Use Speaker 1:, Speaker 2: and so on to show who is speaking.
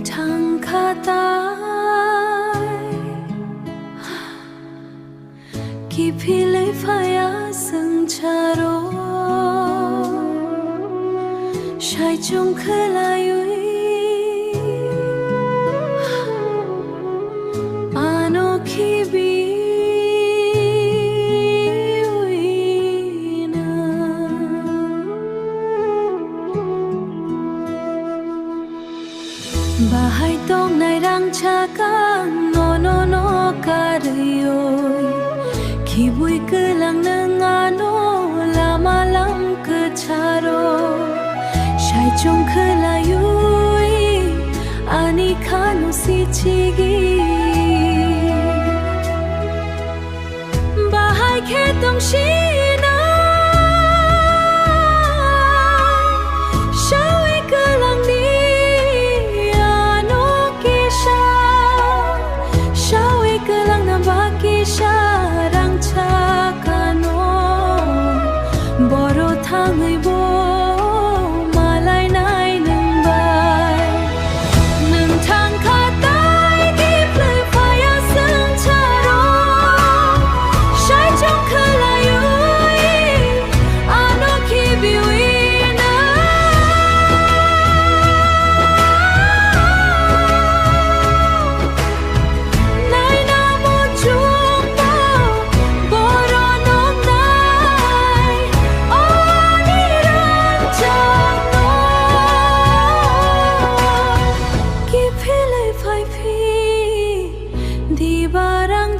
Speaker 1: thang kha tai ki philai phaya sang charo shai chung khalai ano ki bi bahai tong nai rang cha kang no karayoi khi bui ke lang nang ano lama lam ke charo shai chung khalayui ani khanu si chigi bahai khe tong shi boro thangai bo malai nai nang bai nang thang kha tai ki plai phaya sang charo shai chung khalayui ano ki biwina nai na mo chung pa boro nong nai di barang